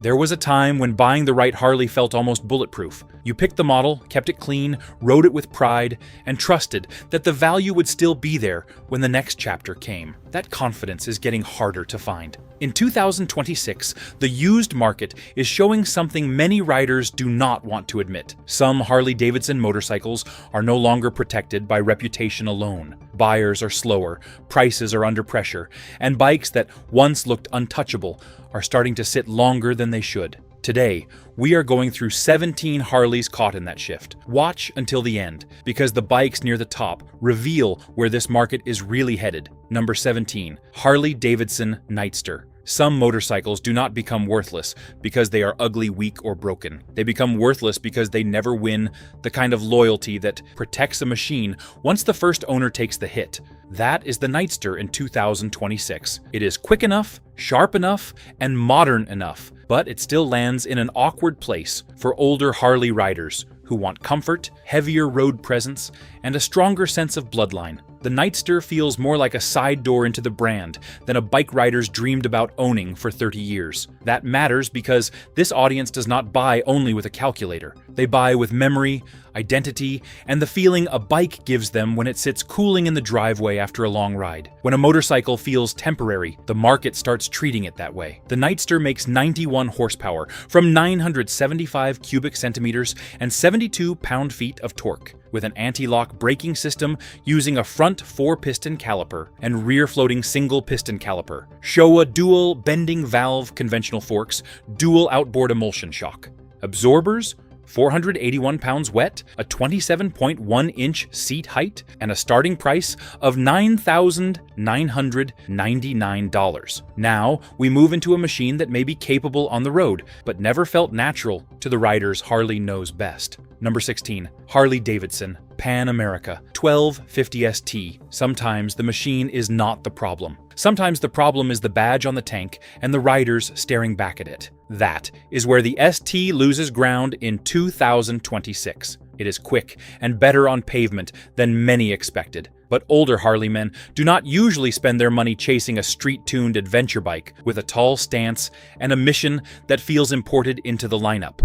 There was a time when buying the right Harley felt almost bulletproof. You picked the model, kept it clean, rode it with pride, and trusted that the value would still be there when the next chapter came. That confidence is getting harder to find. In 2026, the used market is showing something many riders do not want to admit. Some Harley Davidson motorcycles are no longer protected by reputation alone. Buyers are slower, prices are under pressure, and bikes that once looked untouchable are starting to sit longer than they should. Today, we are going through 17 Harleys caught in that shift. Watch until the end, because the bikes near the top reveal where this market is really headed. Number 17, Harley Davidson Nightster. Some motorcycles do not become worthless because they are ugly, weak, or broken. They become worthless because they never win the kind of loyalty that protects a machine once the first owner takes the hit. That is the Nightster in 2026. It is quick enough, sharp enough, and modern enough, but it still lands in an awkward place for older Harley riders who want comfort, heavier road presence, and a stronger sense of bloodline. The Nightster feels more like a side door into the brand than a bike riders dreamed about owning for 30 years. That matters because this audience does not buy only with a calculator. They buy with memory, identity, and the feeling a bike gives them when it sits cooling in the driveway after a long ride. When a motorcycle feels temporary, the market starts treating it that way. The Nightster makes 91 horsepower from 975 cubic centimeters and 72 pound-feet of torque, with an anti-lock braking system using a front 4-piston caliper and rear-floating single-piston caliper. Showa dual bending valve conventional forks, dual outboard emulsion shock. Absorbers, 481 pounds wet, a 27.1-inch seat height, and a starting price of $9,999. Now, we move into a machine that may be capable on the road, but never felt natural to the riders Harley knows best. Number 16, Harley Davidson Pan America 1250 ST. Sometimes the machine is not the problem. Sometimes the problem is the badge on the tank and the riders staring back at it. That is where the ST loses ground in 2026. It is quick and better on pavement than many expected. But older Harley men do not usually spend their money chasing a street-tuned adventure bike with a tall stance and a mission that feels imported into the lineup.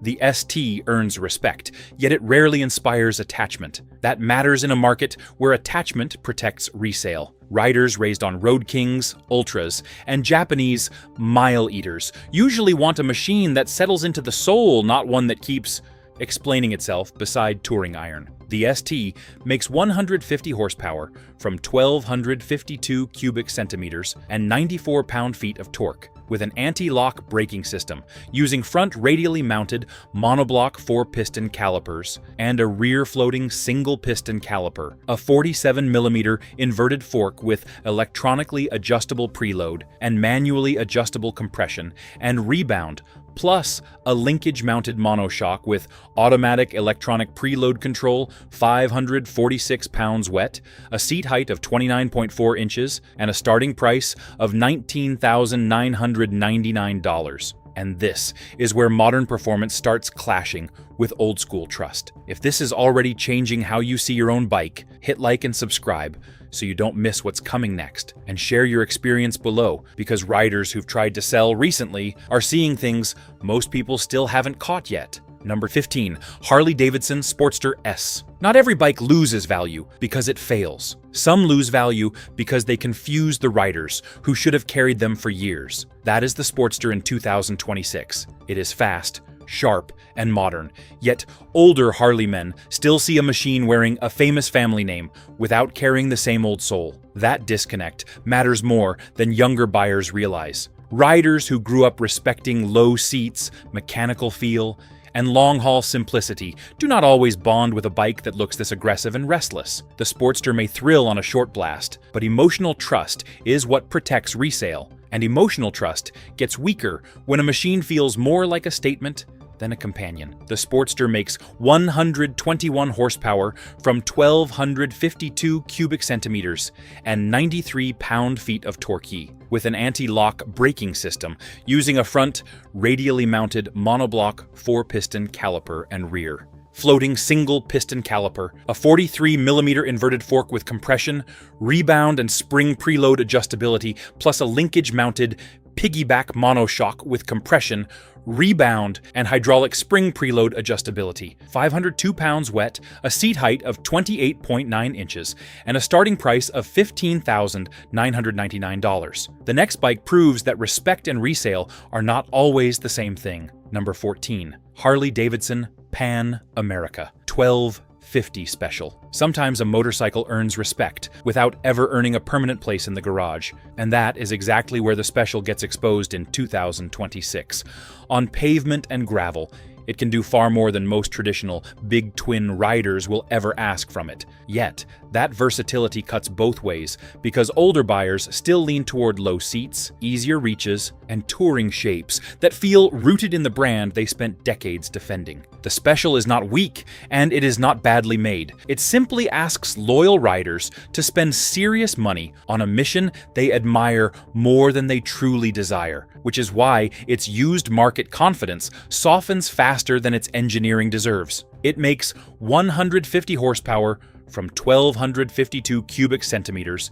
The ST earns respect, yet it rarely inspires attachment. That matters in a market where attachment protects resale. Riders raised on Road Kings, Ultras, and Japanese mile eaters usually want a machine that settles into the soul, not one that keeps explaining itself beside touring iron. The ST makes 150 horsepower from 1,252 cubic centimeters and 94 pound-feet of torque, with an anti-lock braking system using front radially mounted monoblock 4-piston calipers and a rear-floating single-piston caliper, a 47mm inverted fork with electronically adjustable preload and manually adjustable compression and rebound, plus a linkage-mounted monoshock with automatic electronic preload control, 546 pounds wet, a seat height of 29.4 inches, and a starting price of $19,999. And this is where modern performance starts clashing with old-school trust. If this is already changing how you see your own bike, hit like and subscribe so you don't miss what's coming next. And share your experience below, because riders who've tried to sell recently are seeing things most people still haven't caught yet. Number 15, Harley Davidson Sportster S. Not every bike loses value because it fails. Some lose value because they confuse the riders who should have carried them for years. That is the Sportster in 2026. It is fast, sharp, and modern, yet older Harley men still see a machine wearing a famous family name without carrying the same old soul. That disconnect matters more than younger buyers realize. Riders who grew up respecting low seats, mechanical feel, and long-haul simplicity do not always bond with a bike that looks this aggressive and restless. The Sportster may thrill on a short blast, but emotional trust is what protects resale. And emotional trust gets weaker when a machine feels more like a statement than a companion. The Sportster makes 121 horsepower from 1,252 cubic centimeters and 93 pound-feet of torque, with an anti-lock braking system using a front radially mounted monoblock 4-piston caliper and rear floating single-piston caliper, a 43mm inverted fork with compression, rebound and spring preload adjustability, plus a linkage-mounted piggyback monoshock with compression, rebound, and hydraulic spring preload adjustability, 502 pounds wet, a seat height of 28.9 inches, and a starting price of $15,999. The next bike proves that respect and resale are not always the same thing. Number 14. Harley Davidson Pan America 1250 Special. Sometimes a motorcycle earns respect without ever earning a permanent place in the garage, and that is exactly where the Special gets exposed in 2026. On pavement and gravel, it can do far more than most traditional big twin riders will ever ask from it. Yet, that versatility cuts both ways because older buyers still lean toward low seats, easier reaches, and touring shapes that feel rooted in the brand they spent decades defending. The Special is not weak, and it is not badly made. It simply asks loyal riders to spend serious money on a mission they admire more than they truly desire, which is why its used market confidence softens faster than its engineering deserves. It makes 150 horsepower from 1,252 cubic centimeters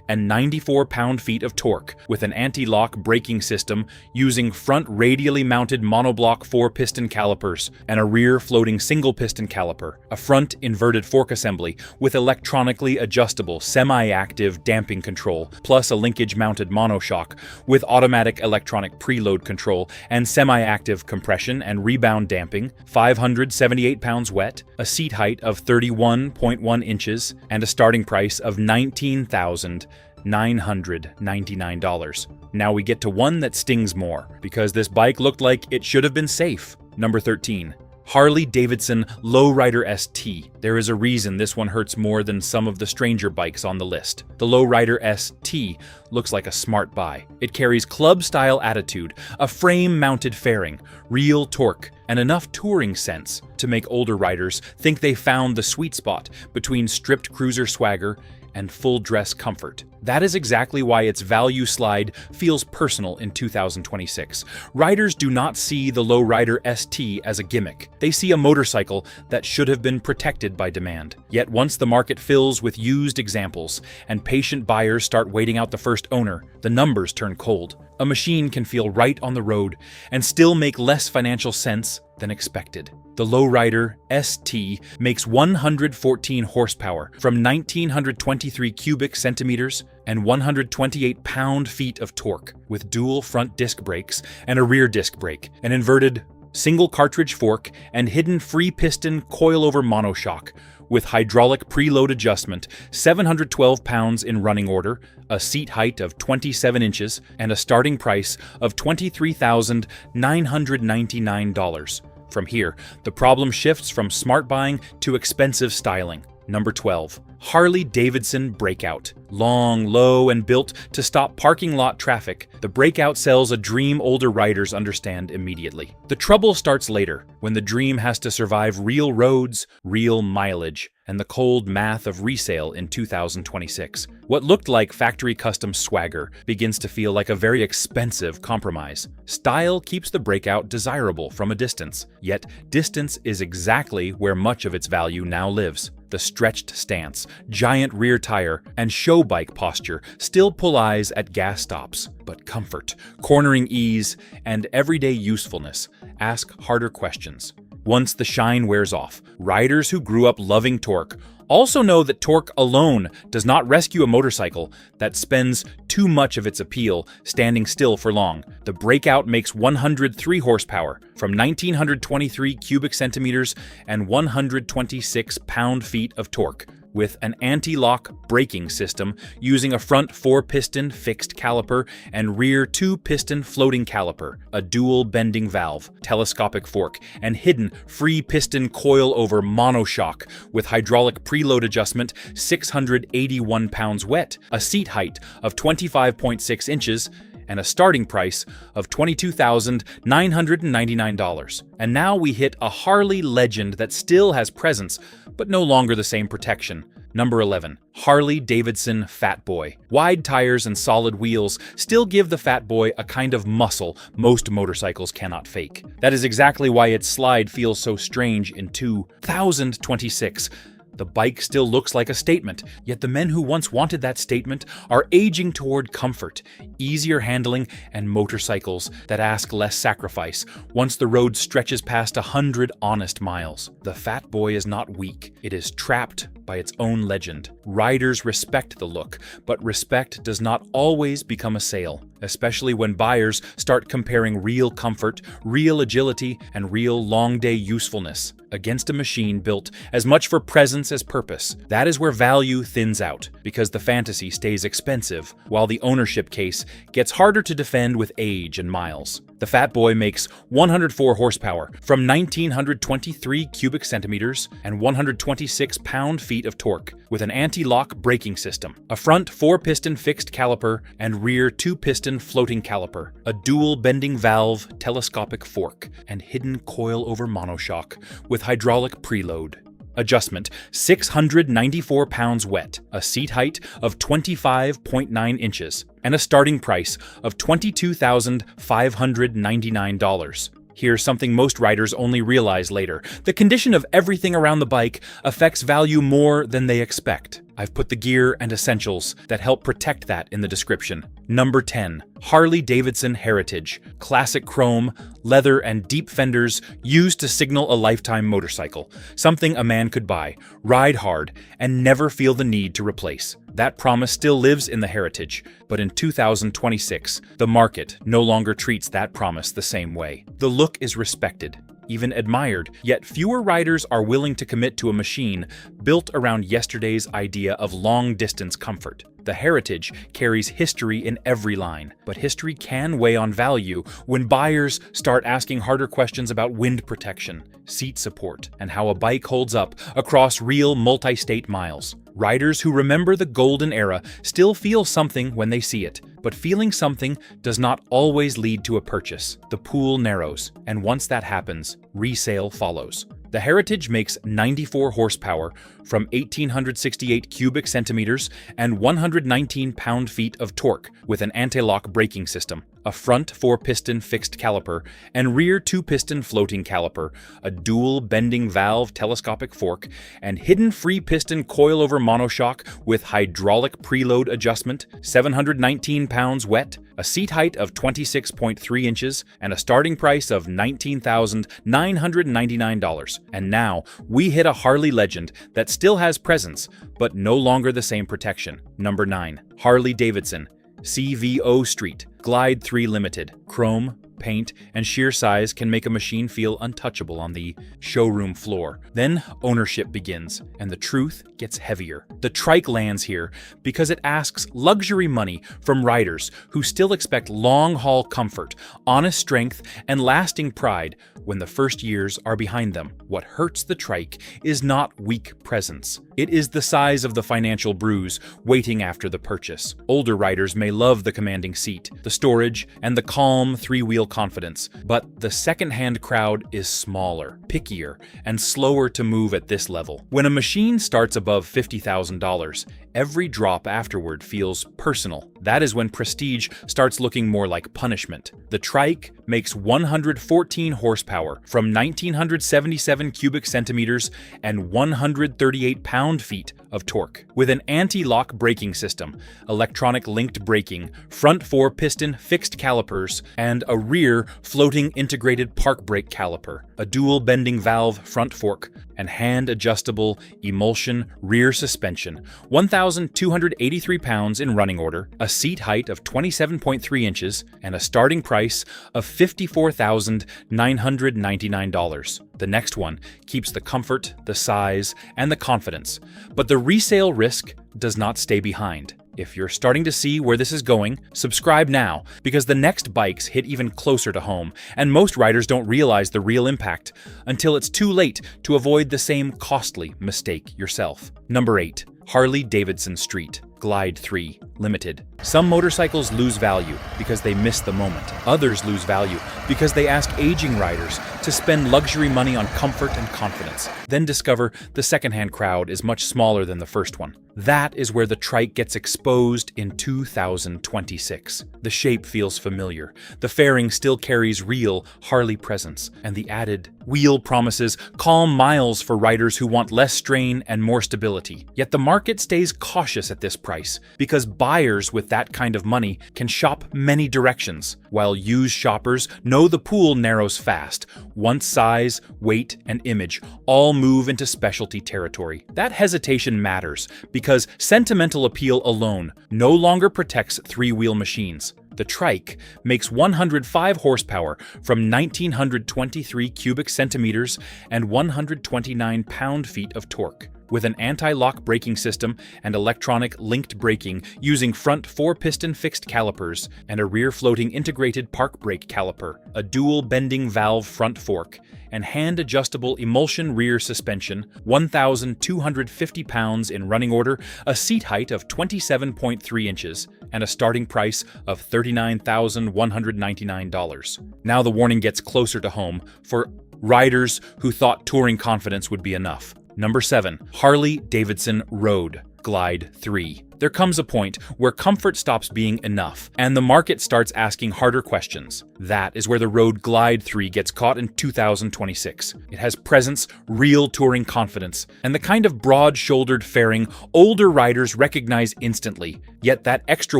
and 94 pound-feet of torque with an anti-lock braking system using front radially mounted monoblock 4-piston calipers and a rear floating single-piston caliper, a front inverted fork assembly with electronically adjustable semi-active damping control, plus a linkage-mounted monoshock with automatic electronic preload control and semi-active compression and rebound damping, 578 pounds wet, a seat height of 31.1 inches, and a starting price of $19,999. Now we get to one that stings more, because this bike looked like it should have been safe. Number 13. Harley Davidson Lowrider ST. There is a reason this one hurts more than some of the stranger bikes on the list. The Lowrider ST looks like a smart buy. It carries club-style attitude, a frame-mounted fairing, real torque, and enough touring sense to make older riders think they found the sweet spot between stripped cruiser swagger and full-dress comfort. That is exactly why its value slide feels personal in 2026. Riders do not see the Lowrider ST as a gimmick. They see a motorcycle that should have been protected by demand. Yet once the market fills with used examples and patient buyers start waiting out the first owner, the numbers turn cold. A machine can feel right on the road and still make less financial sense than expected. The Lowrider ST makes 114 horsepower from 1,923 cubic centimeters and 128 pound-feet of torque, with dual front disc brakes and a rear disc brake, an inverted single cartridge fork, and hidden free piston coilover monoshock, with hydraulic preload adjustment, 712 pounds in running order, a seat height of 27 inches, and a starting price of $23,999. From here, the problem shifts from smart buying to expensive styling. Number 12. Harley Davidson Breakout. Long, low, and built to stop parking lot traffic, the Breakout sells a dream older riders understand immediately. The trouble starts later, when the dream has to survive real roads, real mileage, and the cold math of resale in 2026. What looked like factory custom swagger begins to feel like a very expensive compromise. Style keeps the Breakout desirable from a distance, yet distance is exactly where much of its value now lives. The stretched stance, giant rear tire, and show bike posture still pull eyes at gas stops, but comfort, cornering ease, and everyday usefulness ask harder questions. Once the shine wears off, riders who grew up loving torque also know that torque alone does not rescue a motorcycle that spends too much of its appeal standing still for long. The Breakout makes 103 horsepower from 1,923 cubic centimeters and 126 pound-feet of torque, with an anti-lock braking system using a front 4-piston fixed caliper and rear 2-piston floating caliper, a dual bending valve, telescopic fork, and hidden free piston coil-over monoshock with hydraulic preload adjustment, 681 pounds wet, a seat height of 25.6 inches, and a starting price of $22,999. And now we hit a Harley legend that still has presence, but no longer the same protection. Number 11. Harley Davidson Fat Boy. Wide tires and solid wheels still give the Fat Boy a kind of muscle most motorcycles cannot fake. That is exactly why its slide feels so strange in 2026. The bike still looks like a statement, yet the men who once wanted that statement are aging toward comfort, easier handling, and motorcycles that ask less sacrifice once the road stretches past 100 honest miles. The Fat Boy is not weak, it is trapped by its own legend. Riders respect the look, but respect does not always become a sale, especially when buyers start comparing real comfort, real agility, and real long-day usefulness against a machine built as much for presence as purpose. That is where value thins out, because the fantasy stays expensive, while the ownership case gets harder to defend with age and miles. The Fat Boy makes 104 horsepower from 1,923 cubic centimeters and 126 pound-feet of torque, with an anti-lock braking system, a front 4-piston fixed caliper and rear 2-piston floating caliper, a dual bending valve telescopic fork, and hidden coil-over monoshock with hydraulic preload. Adjustment: 694 pounds wet, a seat height of 25.9 inches, and a starting price of $22,599. Here's something most riders only realize later: the condition of everything around the bike affects value more than they expect. I've put the gear and essentials that help protect that in the description. Number 10. Harley Davidson Heritage. Classic chrome, leather, and deep fenders used to signal a lifetime motorcycle. Something a man could buy, ride hard, and never feel the need to replace. That promise still lives in the Heritage, but in 2026, the market no longer treats that promise the same way. The look is respected, even admired, yet fewer riders are willing to commit to a machine built around yesterday's idea of long-distance comfort. The Heritage carries history in every line, but history can weigh on value when buyers start asking harder questions about wind protection, seat support, and how a bike holds up across real multi-state miles. Riders who remember the golden era still feel something when they see it, but feeling something does not always lead to a purchase. The pool narrows, and once that happens, resale follows. The Heritage makes 94 horsepower from 1,868 cubic centimeters and 119 pound-feet of torque with an anti-lock braking system, a front 4-piston fixed caliper and rear 2-piston floating caliper, a dual bending valve telescopic fork, and hidden free-piston coil-over monoshock with hydraulic preload adjustment, 719 pounds wet, a seat height of 26.3 inches, and a starting price of $19,999. And now, we hit a Harley legend that still has presence, but no longer the same protection. Number 9. Harley Davidson CVO Street Glide 3 Limited. Chrome, paint, and sheer size can make a machine feel untouchable on the showroom floor. Then ownership begins, and the truth gets heavier. The trike lands here because it asks luxury money from riders who still expect long-haul comfort, honest strength, and lasting pride when the first years are behind them. What hurts the trike is not weak presence. It is the size of the financial bruise waiting after the purchase. Older riders may love the commanding seat, the storage, and the calm three-wheel confidence, but the second-hand crowd is smaller, pickier, and slower to move at this level. When a machine starts above $50,000, every drop afterward feels personal. That is when prestige starts looking more like punishment. The trike makes 114 horsepower from 1,977 cubic centimeters and 138 pound-feet of torque. With an anti-lock braking system, electronic linked braking, front 4-piston fixed calipers, and a rear floating integrated park brake caliper, a dual bending valve front fork, and hand-adjustable emulsion rear suspension, 1,283 pounds in running order, a seat height of 27.3 inches, and a starting price of $54,999. The next one keeps the comfort, the size, and the confidence, but the resale risk does not stay behind. If you're starting to see where this is going, subscribe now, because the next bikes hit even closer to home, and most riders don't realize the real impact until it's too late to avoid the same costly mistake yourself. Number 8. Harley Davidson Street Glide 3 Limited. Some motorcycles lose value because they miss the moment. Others lose value because they ask aging riders to spend luxury money on comfort and confidence, then discover the secondhand crowd is much smaller than the first one. That is where the trike gets exposed in 2026. The shape feels familiar, the fairing still carries real Harley presence, and the added wheel promises calm miles for riders who want less strain and more stability. Yet the market stays cautious at this price, because buyers with that kind of money can shop many directions, while used shoppers know the pool narrows fast. Once size, weight, and image all move into specialty territory. That hesitation matters, because sentimental appeal alone no longer protects three-wheel machines. The trike makes 105 horsepower from 1,923 cubic centimeters and 129 pound-feet of torque. With an anti-lock braking system and electronic linked braking using front 4-piston fixed calipers and a rear-floating integrated park brake caliper, a dual bending valve front fork, and hand-adjustable emulsion rear suspension, 1,250 pounds in running order, a seat height of 27.3 inches, and a starting price of $39,199. Now the warning gets closer to home for riders who thought touring confidence would be enough. Number 7. Harley Davidson Road Glide 3. There comes a point where comfort stops being enough, and the market starts asking harder questions. That is where the Road Glide 3 gets caught in 2026. It has presence, real touring confidence, and the kind of broad-shouldered fairing older riders recognize instantly. Yet that extra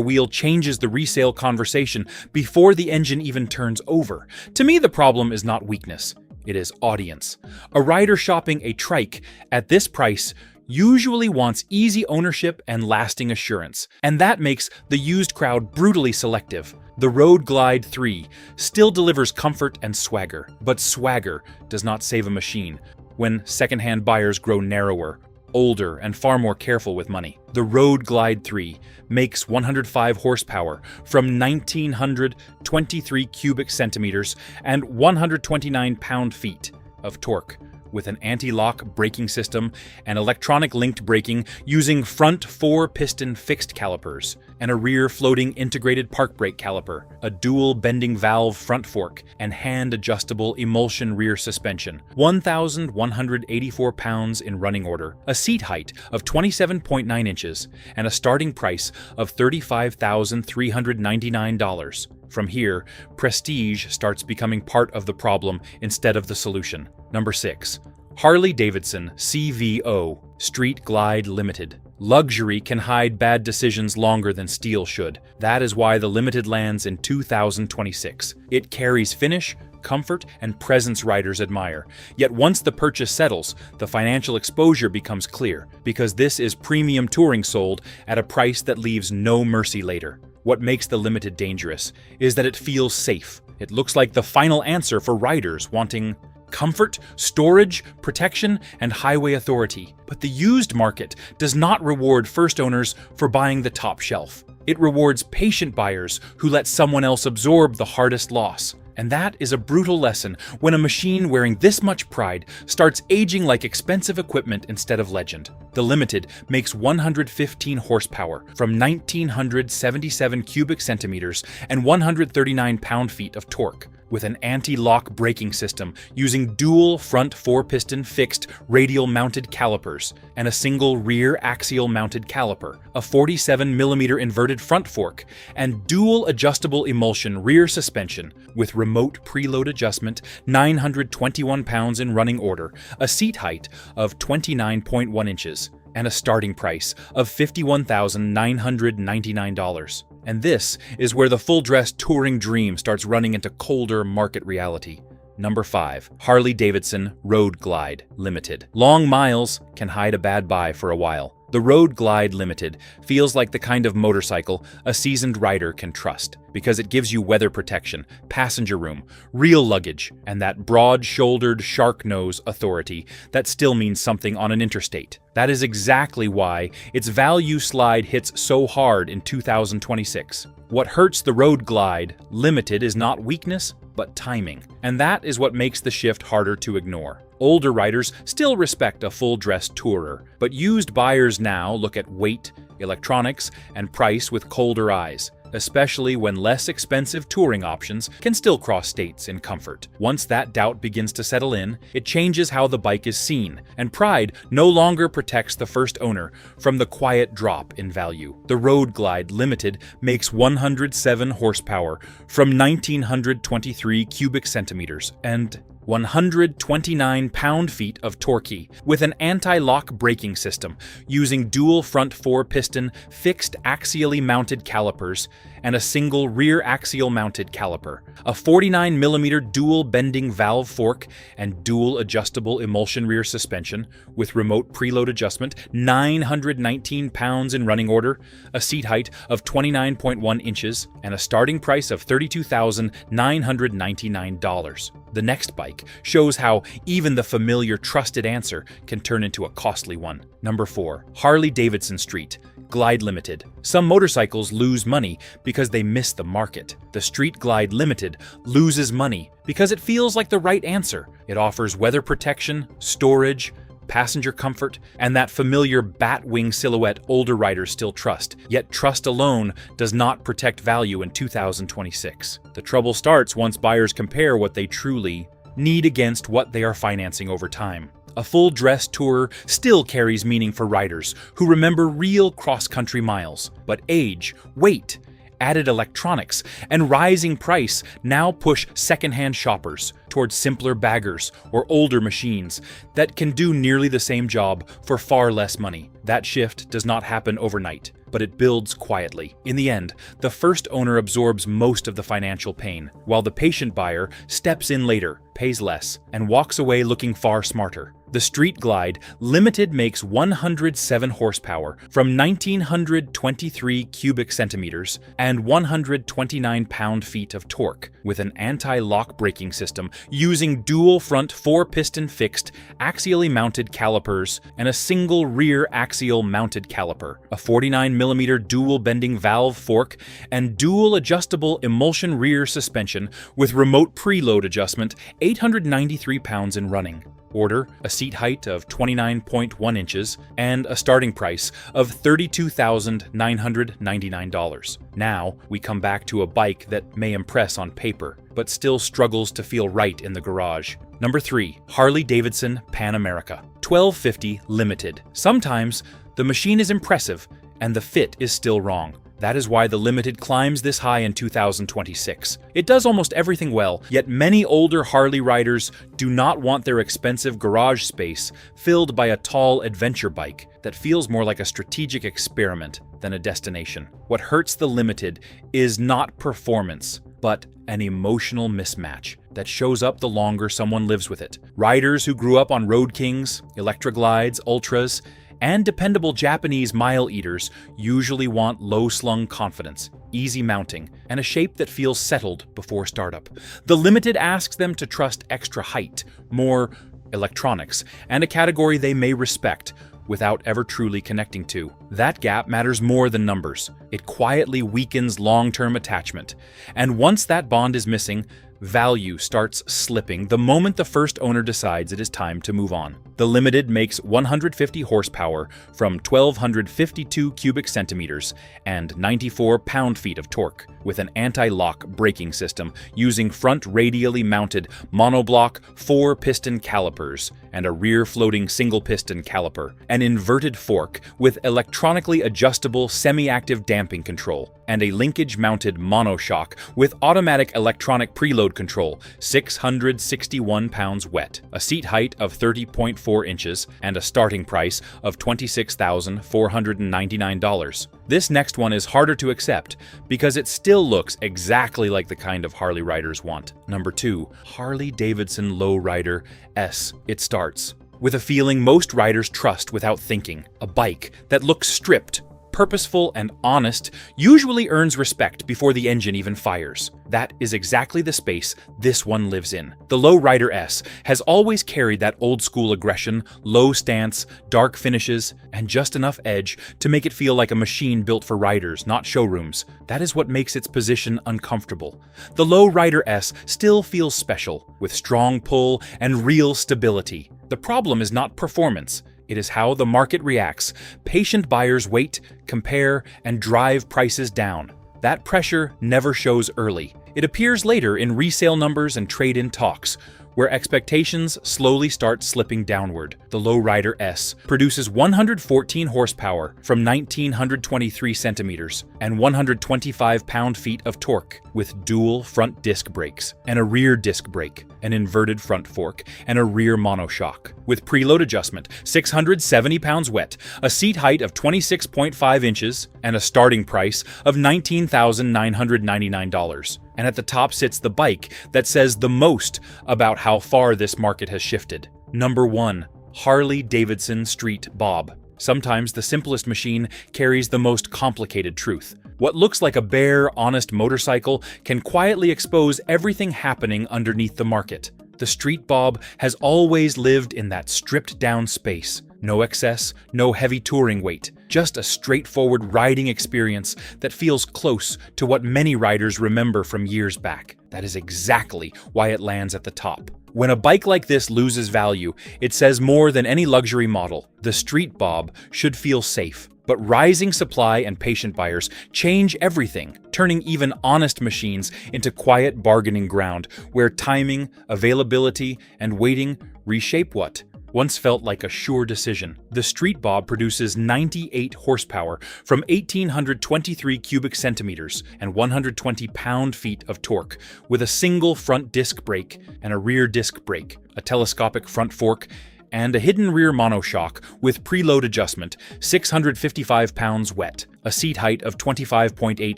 wheel changes the resale conversation before the engine even turns over. To me, the problem is not weakness. It is audience. A rider shopping a trike at this price usually wants easy ownership and lasting assurance, and that makes the used crowd brutally selective. The Road Glide 3 still delivers comfort and swagger, but swagger does not save a machine when secondhand buyers grow narrower, older, and far more careful with money. The Road Glide 3 makes 105 horsepower from 1,923 cubic centimeters and 129 pound-feet of torque, with an anti-lock braking system and electronic linked braking using front 4-piston fixed calipers and a rear floating integrated park brake caliper, a dual bending valve front fork, and hand-adjustable emulsion rear suspension, 1,184 pounds in running order, a seat height of 27.9 inches, and a starting price of $35,399. From here, prestige starts becoming part of the problem instead of the solution. Number 6. Harley Davidson CVO Street Glide Limited. Luxury can hide bad decisions longer than steel should. That is why the Limited lands in 2026. It carries finish, comfort, and presence riders admire. Yet once the purchase settles, the financial exposure becomes clear, because this is premium touring sold at a price that leaves no mercy later. What makes the Limited dangerous is that it feels safe. It looks like the final answer for riders wanting comfort, storage, protection, and highway authority. But the used market does not reward first owners for buying the top shelf. It rewards patient buyers who let someone else absorb the hardest loss. And that is a brutal lesson when a machine wearing this much pride starts aging like expensive equipment instead of legend. The Limited makes 115 horsepower from 1,977 cubic centimeters and 139 pound-feet of torque, with an anti-lock braking system using dual front 4-piston fixed radial-mounted calipers and a single rear axial-mounted caliper, a 47mm inverted front fork, and dual adjustable emulsion rear suspension with remote preload adjustment, 921 pounds in running order, a seat height of 29.1 inches, and a starting price of $51,999. And this is where the full-dress touring dream starts running into colder market reality. Number 5. Harley Davidson Road Glide Limited. Long miles can hide a bad buy for a while. The Road Glide Limited feels like the kind of motorcycle a seasoned rider can trust, because it gives you weather protection, passenger room, real luggage, and that broad-shouldered shark nose authority that still means something on an interstate. That is exactly why its value slide hits so hard in 2026. What hurts the Road Glide Limited is not weakness, but timing. And that is what makes the shift harder to ignore. Older riders still respect a full-dress tourer, but used buyers now look at weight, electronics, and price with colder eyes, especially when less expensive touring options can still cross states in comfort. Once that doubt begins to settle in, it changes how the bike is seen, and pride no longer protects the first owner from the quiet drop in value. The Road Glide Limited makes 107 horsepower from 1,923 cubic centimeters and 129 pound-feet of torque with an anti-lock braking system using dual front 4-piston fixed axially mounted calipers and a single rear axial mounted caliper, a 49mm dual bending valve fork and dual adjustable emulsion rear suspension with remote preload adjustment, 919 pounds in running order, a seat height of 29.1 inches, and a starting price of $32,999. The next bike shows how even the familiar trusted answer can turn into a costly one. Number 4. Harley Davidson Street Glide Limited. Some motorcycles lose money because they miss the market. The Street Glide Limited loses money because it feels like the right answer. It offers weather protection, storage, passenger comfort, and that familiar bat-wing silhouette older riders still trust. Yet trust alone does not protect value in 2026. The trouble starts once buyers compare what they truly need against what they are financing over time. A full-dress tourer still carries meaning for riders who remember real cross-country miles, but age, weight, added electronics, and rising price now push secondhand shoppers towards simpler baggers or older machines that can do nearly the same job for far less money. That shift does not happen overnight, but it builds quietly. In the end, the first owner absorbs most of the financial pain, while the patient buyer steps in later, pays less, and walks away looking far smarter. The Street Glide Limited makes 107 horsepower from 1,923 cubic centimeters and 129 pound-feet of torque with an anti-lock braking system using dual front 4-piston fixed axially mounted calipers and a single rear axial mounted caliper, a 49mm dual bending valve fork, and dual adjustable emulsion rear suspension with remote preload adjustment, 893 pounds in running order, a seat height of 29.1 inches, and a starting price of $32,999. Now, we come back to a bike that may impress on paper, but still struggles to feel right in the garage. Number 3. Harley Davidson Pan America 1250 Limited. Sometimes, the machine is impressive, and the fit is still wrong. That is why the Limited climbs this high in 2026. It does almost everything well, yet many older Harley riders do not want their expensive garage space filled by a tall adventure bike that feels more like a strategic experiment than a destination. What hurts the Limited is not performance, but an emotional mismatch that shows up the longer someone lives with it. Riders who grew up on Road Kings, Electra Glides, Ultras, and dependable Japanese mile eaters usually want low-slung confidence, easy mounting, and a shape that feels settled before startup. The Limited asks them to trust extra height, more electronics, and a category they may respect without ever truly connecting to. That gap matters more than numbers. It quietly weakens long-term attachment. And once that bond is missing, value starts slipping the moment the first owner decides it is time to move on. The Limited makes 150 horsepower from 1,252 cubic centimeters and 94 pound-feet of torque, with an anti-lock braking system using front radially mounted monoblock 4-piston calipers and a rear floating single-piston caliper, an inverted fork with electronically adjustable semi-active damping control, and a linkage-mounted monoshock with automatic electronic preload control, 661 pounds wet, a seat height of 30.4 inches, and a starting price of $26,499. This next one is harder to accept because it still looks exactly like the kind of Harley riders want. Number 2. Harley Davidson Lowrider S. It starts with a feeling most riders trust without thinking, a bike that looks stripped, Purposeful and honest usually earns respect before the engine even fires. That is exactly the space this one lives in. The Low Rider S has always carried that old-school aggression, low stance, dark finishes, and just enough edge to make it feel like a machine built for riders, not showrooms. That is what makes its position uncomfortable. The Low Rider S still feels special, with strong pull and real stability. The problem is not performance. It is how the market reacts. Patient buyers wait, compare, and drive prices down. That pressure never shows early. It appears later in resale numbers and trade-in talks, where expectations slowly start slipping downward. The Low Rider S produces 114 horsepower from 1,923 centimeters and 125 pound-feet of torque, with dual front disc brakes and a rear disc brake, an inverted front fork, and a rear monoshock. With preload adjustment, 670 pounds wet, a seat height of 26.5 inches, and a starting price of $19,999. And at the top sits the bike that says the most about how far this market has shifted. Number 1. Harley Davidson Street Bob. Sometimes the simplest machine carries the most complicated truth. What looks like a bare, honest motorcycle can quietly expose everything happening underneath the market. The Street Bob has always lived in that stripped-down space. No excess, no heavy touring weight, just a straightforward riding experience that feels close to what many riders remember from years back. That is exactly why it lands at the top. When a bike like this loses value, it says more than any luxury model. The Street Bob should feel safe. But rising supply and patient buyers change everything, turning even honest machines into quiet bargaining ground where timing, availability, and waiting reshape what once felt like a sure decision. The Street Bob produces 98 horsepower from 1,823 cubic centimeters and 120 pound-feet of torque, with a single front disc brake and a rear disc brake, a telescopic front fork, and a hidden rear monoshock with preload adjustment, 655 pounds wet, a seat height of 25.8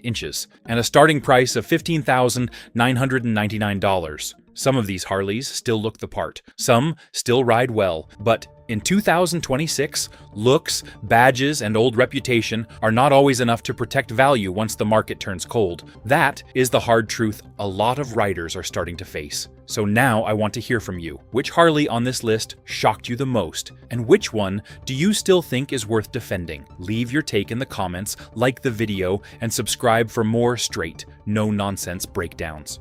inches, and a starting price of $15,999. Some of these Harleys still look the part. Some still ride well, but in 2026, looks, badges, and old reputation are not always enough to protect value once the market turns cold. That is the hard truth a lot of riders are starting to face. So now I want to hear from you. Which Harley on this list shocked you the most? And which one do you still think is worth defending? Leave your take in the comments, like the video, and subscribe for more straight, no-nonsense breakdowns.